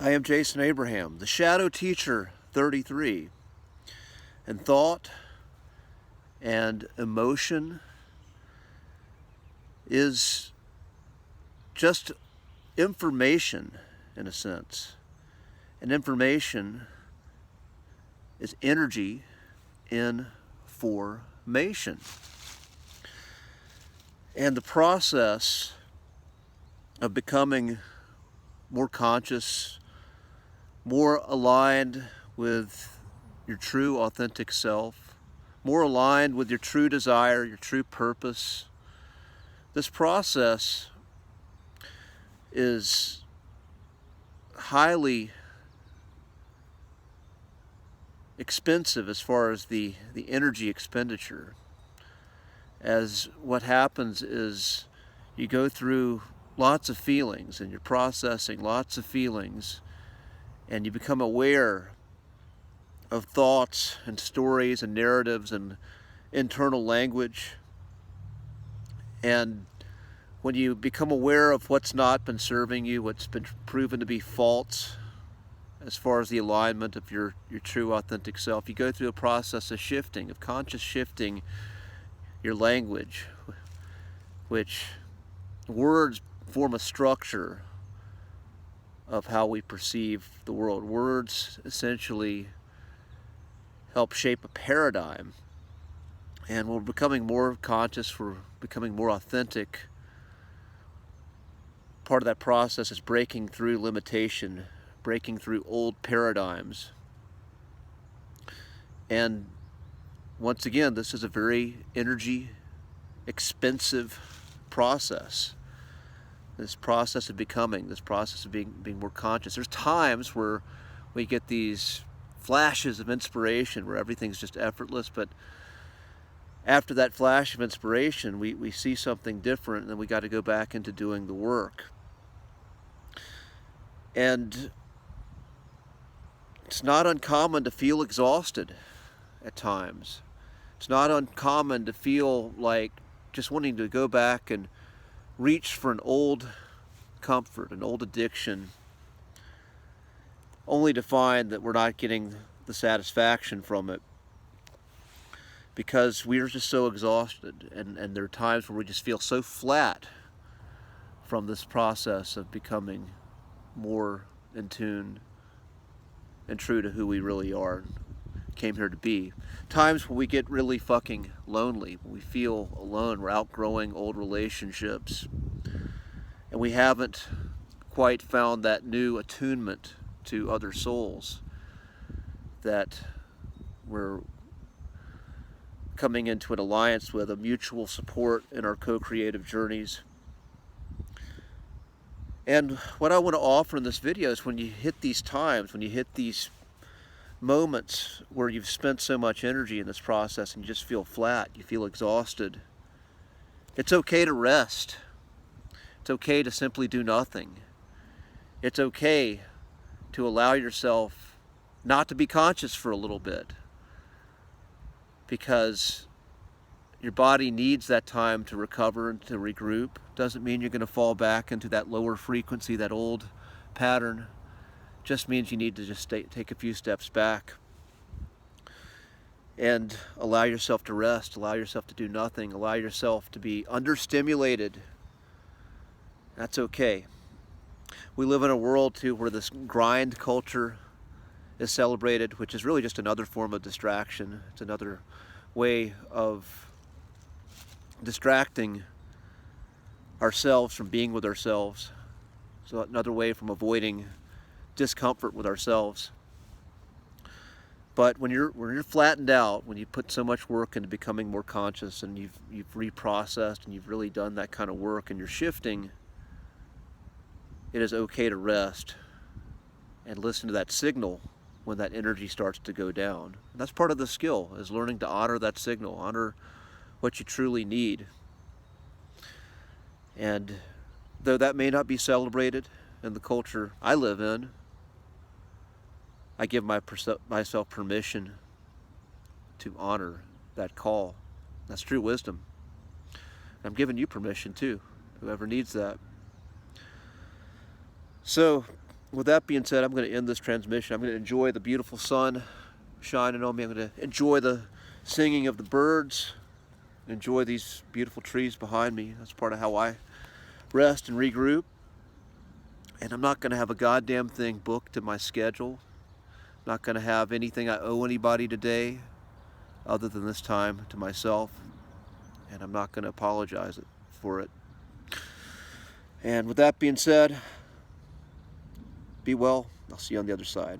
I am Jason Abraham, the Shadow Teacher 33, and thought and emotion is just information in a sense. And information is energy in formation. And the process of becoming more conscious, more aligned with your true authentic self, more aligned with your true desire, your true purpose. This process is highly expensive as far as the energy expenditure. As what happens is you go through lots of feelings and you're processing lots of feelings, and you become aware of thoughts and stories and narratives and internal language. And when you become aware of what's not been serving you, what's been proven to be false as far as the alignment of your true authentic self, you go through a process of shifting, of conscious shifting your language, which words form a structure of how we perceive the world. Words essentially help shape a paradigm, and we're becoming more conscious, we're becoming more authentic. Part of that process is breaking through limitation, breaking through old paradigms. And once again, this is a very energy expensive process. This process of becoming, this process of being more conscious. There's times where we get these flashes of inspiration where everything's just effortless, but after that flash of inspiration, we see something different, and then we got to go back into doing the work. And it's not uncommon to feel exhausted at times. It's not uncommon to feel like just wanting to go back and reach for an old comfort, an old addiction, only to find that we're not getting the satisfaction from it because we're just so exhausted. And there are times where we just feel so flat from this process of becoming more in tune and true to who we really are, came here to be. Times when we get really fucking lonely, when we feel alone, we're outgrowing old relationships, and we haven't quite found that new attunement to other souls that we're coming into an alliance with, a mutual support in our co-creative journeys. And what I want to offer in this video is when you hit these times, when you hit these moments where you've spent so much energy in this process and you just feel flat, you feel exhausted, it's okay to rest. It's okay to simply do nothing. It's okay to allow yourself not to be conscious for a little bit, because your body needs that time to recover and to regroup. Doesn't mean you're going to fall back into that lower frequency, that old pattern. Just means you need to just take a few steps back and allow yourself to rest, allow yourself to do nothing, allow yourself to be understimulated. That's okay. We live in a world too where this grind culture is celebrated, which is really just another form of distraction. It's another way of distracting ourselves from being with ourselves. So another way from avoiding discomfort with ourselves. But when you're flattened out, when you put so much work into becoming more conscious, and you've reprocessed and you've really done that kind of work and you're shifting, it is okay to rest and listen to that signal when that energy starts to go down. And that's part of the skill, is learning to honor that signal, honor what you truly need. And though that may not be celebrated in the culture I live in, I give myself permission to honor that call. That's true wisdom. I'm giving you permission too, whoever needs that. So with that being said, I'm going to end this transmission. I'm going to enjoy the beautiful sun shining on me. I'm going to enjoy the singing of the birds, enjoy these beautiful trees behind me. That's part of how I rest and regroup. And I'm not going to have a goddamn thing booked in my schedule. I'm not going to have anything I owe anybody today other than this time to myself. And I'm not going to apologize for it. And with that being said, be well. I'll see you on the other side.